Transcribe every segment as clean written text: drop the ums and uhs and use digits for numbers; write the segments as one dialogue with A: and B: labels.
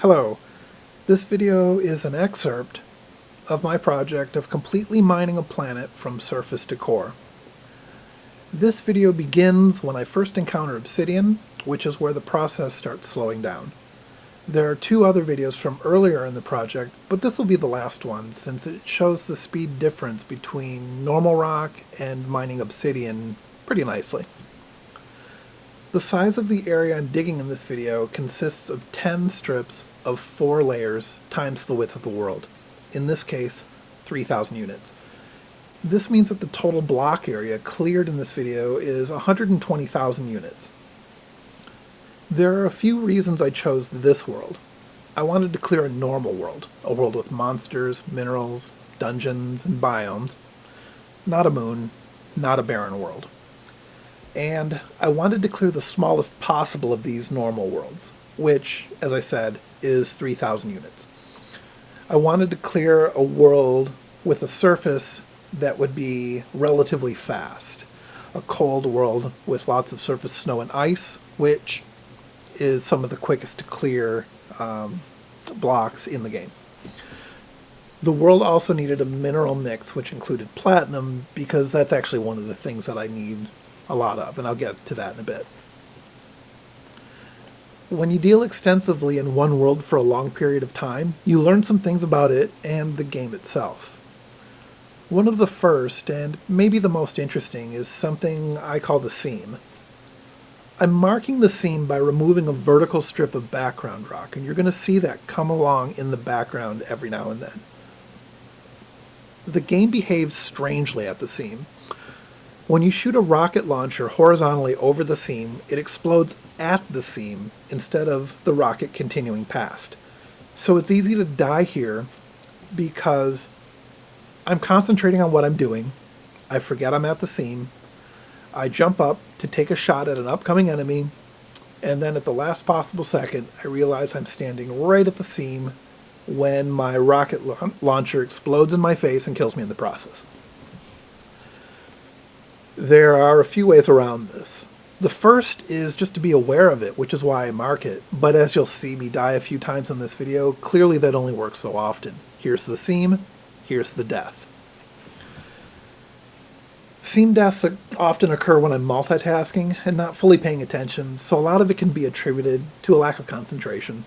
A: Hello, this video is an excerpt of my project of completely mining a planet from surface to core. This video begins when I first encounter obsidian, which is where the process starts slowing down. There are two other videos from earlier in the project, but this will be the last one since it shows the speed difference between normal rock and mining obsidian pretty nicely. The size of the area I'm digging in this video consists of 10 strips of 4 layers times the width of the world. In this case, 3,000 units. This means that the total block area cleared in this video is 120,000 units. There are a few reasons I chose this world. I wanted to clear a normal world, a world with monsters, minerals, dungeons, and biomes. Not a moon, not a barren world. And I wanted to clear the smallest possible of these normal worlds, which, as I said, is 3,000 units. I wanted to clear a world with a surface that would be relatively fast. A cold world with lots of surface snow and ice, which is some of the quickest to clear blocks in the game. The world also needed a mineral mix, which included platinum, because that's actually one of the things that I need a lot of, and I'll get to that in a bit. When you deal extensively in one world for a long period of time, you learn some things about it and the game itself. One of the first, and maybe the most interesting, is something I call the seam. I'm marking the seam by removing a vertical strip of background rock, and you're going to see that come along in the background every now and then. The game behaves strangely at the seam. When you shoot a rocket launcher horizontally over the seam, it explodes at the seam instead of the rocket continuing past. So it's easy to die here because I'm concentrating on what I'm doing. I forget I'm at the seam. I jump up to take a shot at an upcoming enemy, and then at the last possible second, I realize I'm standing right at the seam when my rocket launcher explodes in my face and kills me in the process. There are a few ways around this. The first is just to be aware of it, which is why I mark it, but as you'll see me die a few times in this video, clearly that only works so often. Here's the seam, here's the death. Seam deaths often occur when I'm multitasking and not fully paying attention, so a lot of it can be attributed to a lack of concentration.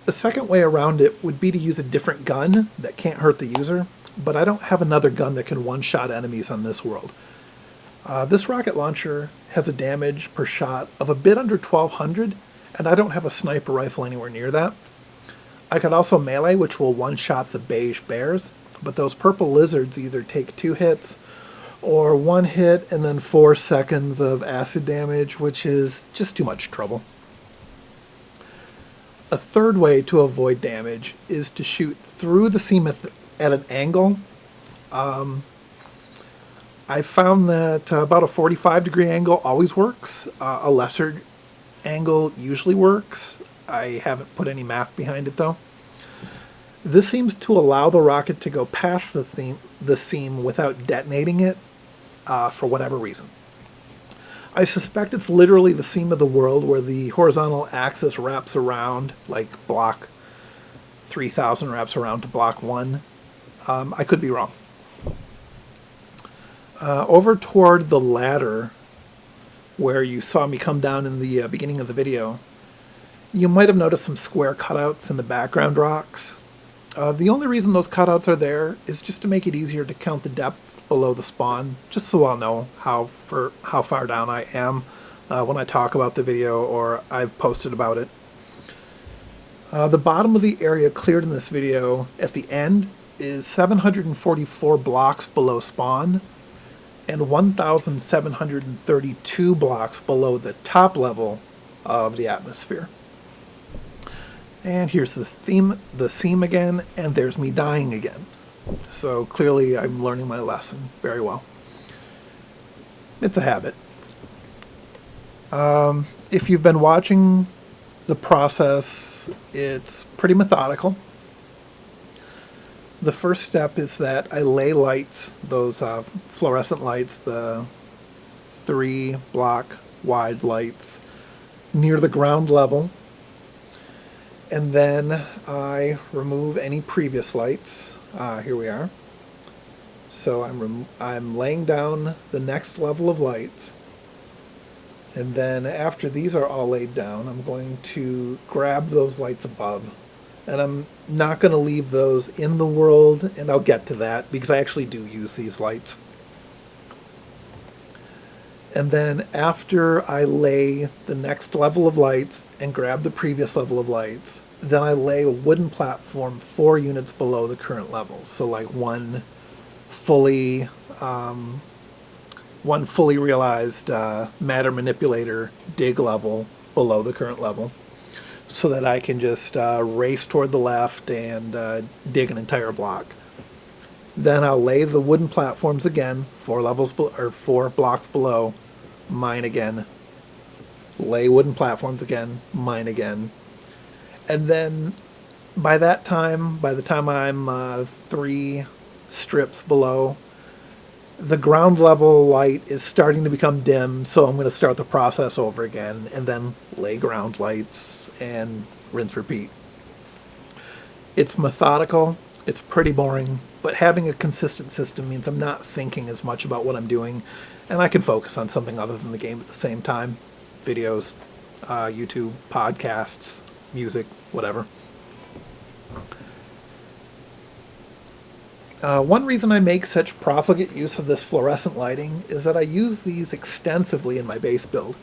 A: The second way around it would be to use a different gun that can't hurt the user, but I don't have another gun that can one-shot enemies on this world. This rocket launcher has a damage per shot of a bit under 1,200, and I don't have a sniper rifle anywhere near that. I could also melee, which will one-shot the beige bears, but those purple lizards either take 2 hits or 1 hit and then 4 seconds of acid damage, which is just too much trouble. A third way to avoid damage is to shoot through the seam at an angle. I found that about a 45-degree angle always works. A lesser angle usually works. I haven't put any math behind it though. This seems to allow the rocket to go past the seam without detonating it for whatever reason. I suspect it's literally the seam of the world where the horizontal axis wraps around, like block 3,000 wraps around to block 1. I could be wrong. Over toward the ladder, where you saw me come down in the beginning of the video, you might have noticed some square cutouts in the background rocks. The only reason those cutouts are there is just to make it easier to count the depth below the spawn, just so I'll know how far down I am when I talk about the video or I've posted about it. The bottom of the area cleared in this video at the end is 744 blocks below spawn and 1,732 blocks below the top level of the atmosphere. And here's the seam again, and there's me dying again. So clearly I'm learning my lesson very well. It's a habit. If you've been watching the process, it's pretty methodical. The first step is that I lay lights, those fluorescent lights, the 3 block wide lights, near the ground level. And then I remove any previous lights. Here we are. So I'm laying down the next level of lights. And then after these are all laid down, I'm going to grab those lights above. And I'm not going to leave those in the world, and I'll get to that because I actually do use these lights. And then after I lay the next level of lights and grab the previous level of lights, then I lay a wooden platform 4 units below the current level. So like one fully realized matter manipulator dig level below the current level, so that I can just race toward the left and dig an entire block. Then I'll lay the wooden platforms again, 4 blocks below, mine again. Lay wooden platforms again, mine again. And then by the time I'm 3 strips below, the ground level light is starting to become dim, so I'm going to start the process over again and then lay ground lights and rinse repeat. It's methodical, it's pretty boring, but having a consistent system means I'm not thinking as much about what I'm doing, and I can focus on something other than the game at the same time. Videos, YouTube, podcasts, music, whatever. One reason I make such profligate use of this fluorescent lighting is that I use these extensively in my base build.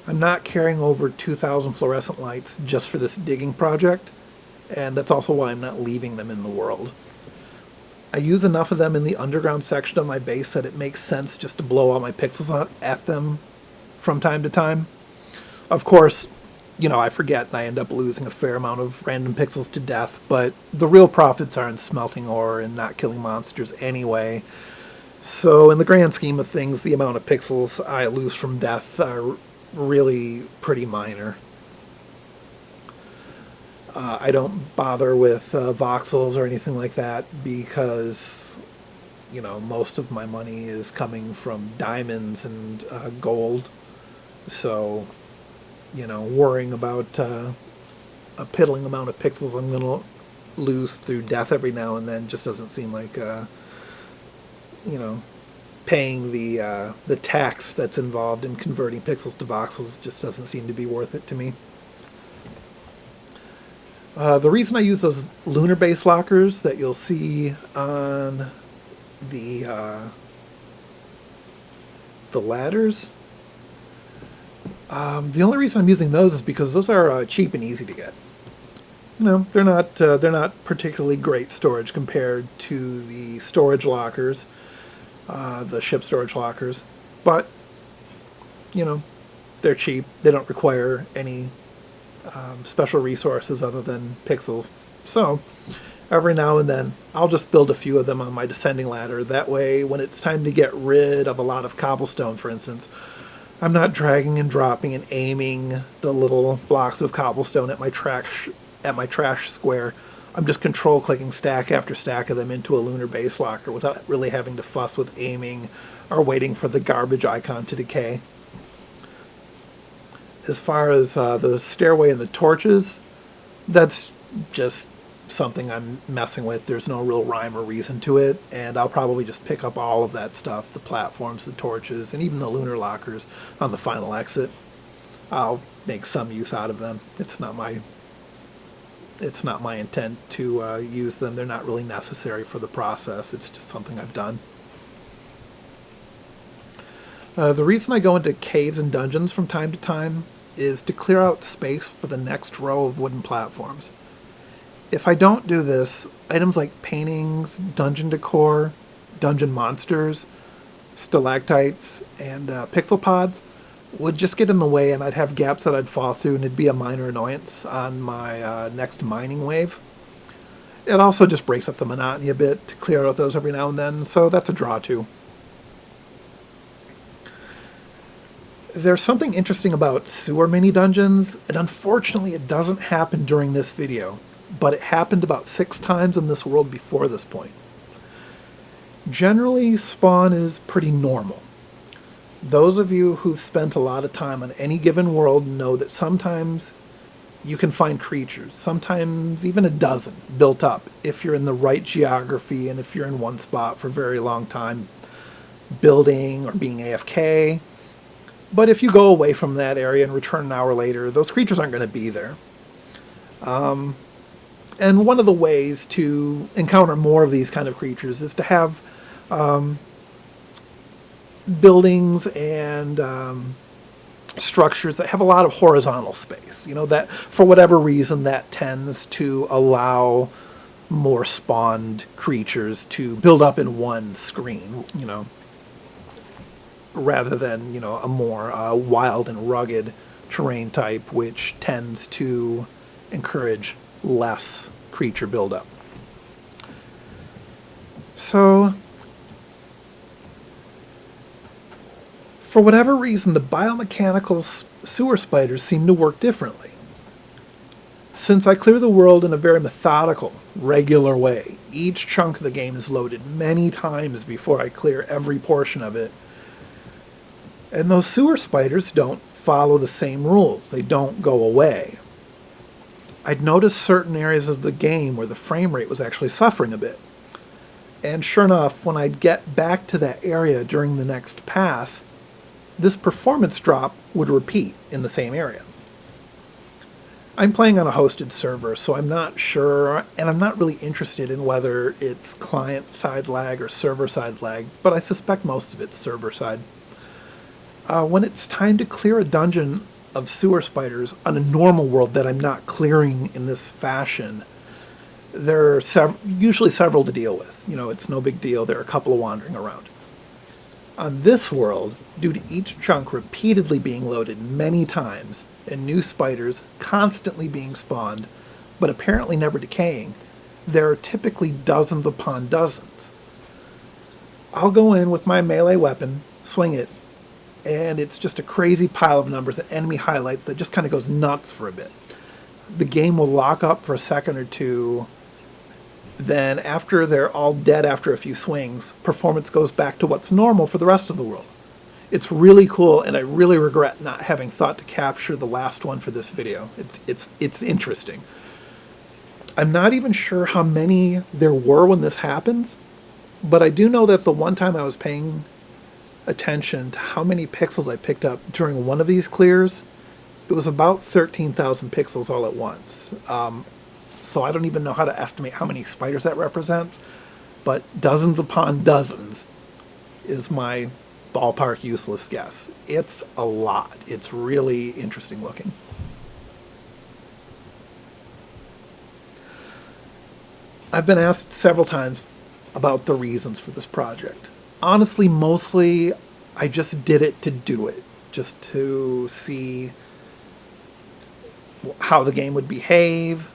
A: I'm not carrying over 2,000 fluorescent lights just for this digging project, and that's also why I'm not leaving them in the world. I use enough of them in the underground section of my base that it makes sense just to blow all my pixels at them from time to time. Of course, I forget and I end up losing a fair amount of random pixels to death, but the real profits are in smelting ore and not killing monsters anyway. So in the grand scheme of things, the amount of pixels I lose from death are really pretty minor. I don't bother with voxels or anything like that because, most of my money is coming from diamonds and gold. So, worrying about a piddling amount of pixels I'm going to lose through death every now and then just doesn't seem like, paying the tax that's involved in converting pixels to voxels just doesn't seem to be worth it to me. The reason I use those lunar base lockers that you'll see on the ladders, the only reason I'm using those is because those are cheap and easy to get. They're not particularly great storage compared to the storage lockers, the ship storage lockers, but they're cheap. They don't require any special resources other than pixels. So every now and then I'll just build a few of them on my descending ladder. That way when it's time to get rid of a lot of cobblestone, for instance, I'm not dragging and dropping and aiming the little blocks of cobblestone at my trash square. I'm just control clicking stack after stack of them into a lunar base locker without really having to fuss with aiming or waiting for the garbage icon to decay. As far as the stairway and the torches, that's just something I'm messing with. There's no real rhyme or reason to it, and I'll probably just pick up all of that stuff, the platforms, the torches, and even the lunar lockers on the final exit. I'll make some use out of them. It's not my intent to use them. They're not really necessary for the process. It's just something I've done. The reason I go into caves and dungeons from time to time is to clear out space for the next row of wooden platforms. If I don't do this, items like paintings, dungeon decor, dungeon monsters, stalactites, and pixel pods would just get in the way, and I'd have gaps that I'd fall through, and it'd be a minor annoyance on my next mining wave. It also just breaks up the monotony a bit to clear out those every now and then, so that's a draw too. There's something interesting about sewer mini-dungeons, and unfortunately it doesn't happen during this video, but it happened about 6 times in this world before this point. Generally, spawn is pretty normal. Those of you who've spent a lot of time on any given world know that sometimes you can find creatures, sometimes even a dozen, built up if you're in the right geography and if you're in one spot for a very long time, building or being AFK. But if you go away from that area and return an hour later, those creatures aren't going to be there. And one of the ways to encounter more of these kind of creatures is to have buildings and structures that have a lot of horizontal space. You know, that for whatever reason that tends to allow more spawned creatures to build up in one screen, you know, rather than, you know, a more wild and rugged terrain type, which tends to encourage less creature buildup. So, for whatever reason, the biomechanical sewer spiders seem to work differently. Since I clear the world in a very methodical, regular way, each chunk of the game is loaded many times before I clear every portion of it. And those sewer spiders don't follow the same rules. They don't go away. I'd noticed certain areas of the game where the frame rate was actually suffering a bit. And sure enough, when I'd get back to that area during the next pass, this performance drop would repeat in the same area. I'm playing on a hosted server, so I'm not sure, and I'm not really interested in whether it's client-side lag or server-side lag, but I suspect most of it's server-side. When it's time to clear a dungeon of sewer spiders on a normal world that I'm not clearing in this fashion, there are usually several to deal with. You know, it's no big deal. There are a couple of wandering around. On this world, due to each chunk repeatedly being loaded many times and new spiders constantly being spawned, but apparently never decaying, there are typically dozens upon dozens. I'll go in with my melee weapon, swing it, and it's just a crazy pile of numbers and enemy highlights that just kind of goes nuts for a bit. The game will lock up for a second or two. Then after they're all dead after a few swings, performance goes back to what's normal for the rest of the world. It's really cool, and I really regret not having thought to capture the last one for this video. It's interesting. I'm not even sure how many there were when this happens, but I do know that the one time I was paying attention to how many pixels I picked up during one of these clears, it was about 13,000 pixels all at once. So I don't even know how to estimate how many spiders that represents, but dozens upon dozens is my ballpark useless guess. It's a lot. It's really interesting looking. I've been asked several times about the reasons for this project. Honestly, mostly I just did it to do it, just to see how the game would behave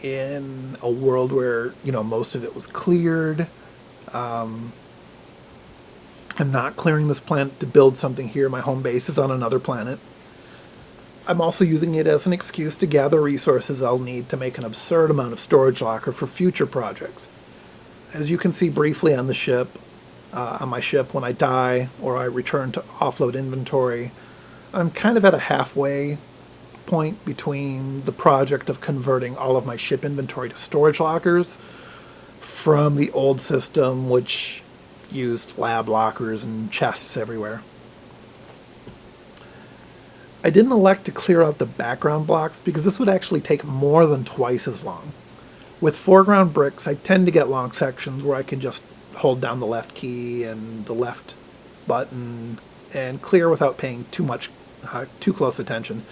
A: in a world where, you know, most of it was cleared. I'm not clearing this planet to build something here. My home base is on another planet. I'm also using it as an excuse to gather resources I'll need to make an absurd amount of storage locker for future projects. As you can see briefly on the ship, on my ship, when I die or I return to offload inventory, I'm kind of at a halfway point between the project of converting all of my ship inventory to storage lockers from the old system, which used lab lockers and chests everywhere. I didn't elect to clear out the background blocks because this would actually take more than twice as long. With foreground bricks, I tend to get long sections where I can just hold down the left key and the left button and clear without paying too close attention.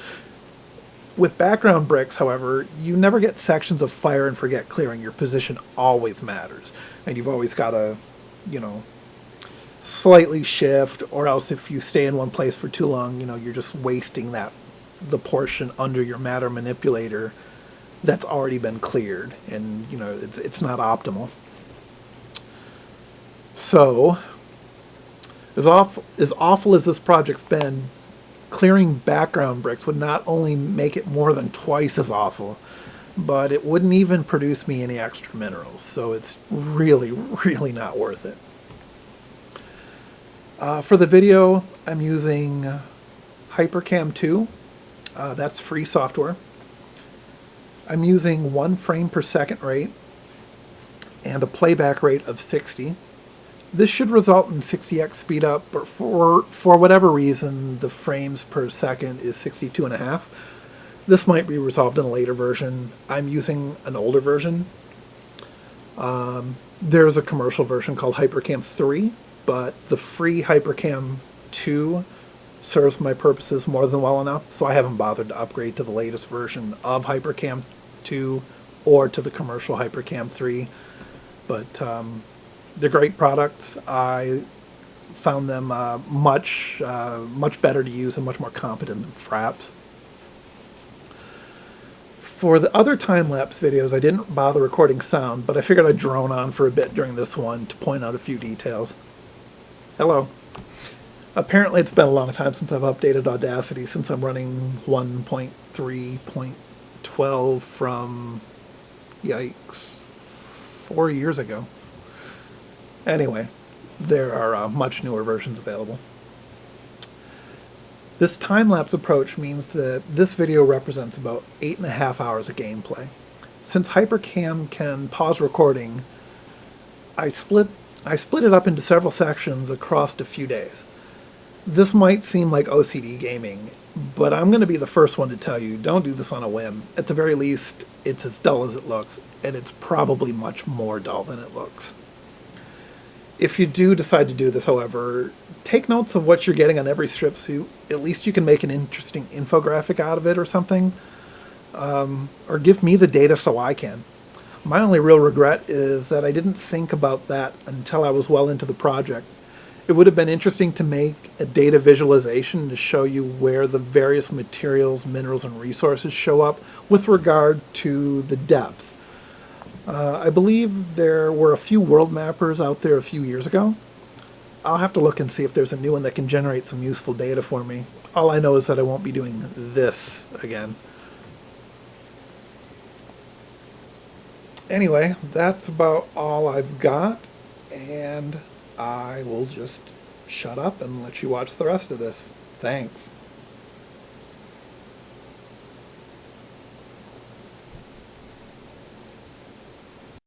A: With background bricks, however, you never get sections of fire and forget clearing. Your position always matters, and you've always got to, you know, slightly shift, or else if you stay in one place for too long, you know, you're just wasting the portion under your matter manipulator that's already been cleared, and, you know, it's not optimal. So, as awful as this project's been, clearing background bricks would not only make it more than twice as awful, but it wouldn't even produce me any extra minerals, so it's really, really not worth it. For the video, I'm using HyperCam 2. That's free software. I'm using 1 frame per second rate and a playback rate of 60. This should result in 60x speed up, but for whatever reason, the frames per second is 62.5. This might be resolved in a later version. I'm using an older version. There's a commercial version called HyperCam 3, but the free HyperCam 2 serves my purposes more than well enough, so I haven't bothered to upgrade to the latest version of HyperCam 2 or to the commercial HyperCam 3. But they're great products. I found them much better to use and much more competent than Fraps. For the other time-lapse videos, I didn't bother recording sound, but I figured I'd drone on for a bit during this one to point out a few details. Hello. Apparently it's been a long time since I've updated Audacity, since I'm running 1.3.12 from, yikes, 4 years ago. Anyway, there are much newer versions available. This time-lapse approach means that this video represents about 8.5 hours of gameplay. Since HyperCam can pause recording, I split it up into several sections across a few days. This might seem like OCD gaming, but I'm going to be the first one to tell you, don't do this on a whim. At the very least, it's as dull as it looks, and it's probably much more dull than it looks. If you do decide to do this, however, take notes of what you're getting on every strip so at least you can make an interesting infographic out of it or something. Or give me the data so I can. My only real regret is that I didn't think about that until I was well into the project. It would have been interesting to make a data visualization to show you where the various materials, minerals, and resources show up with regard to the depth. I believe there were a few world mappers out there a few years ago. I'll have to look and see if there's a new one that can generate some useful data for me. All I know is that I won't be doing this again. Anyway, that's about all I've got, and I will just shut up and let you watch the rest of this. Thanks.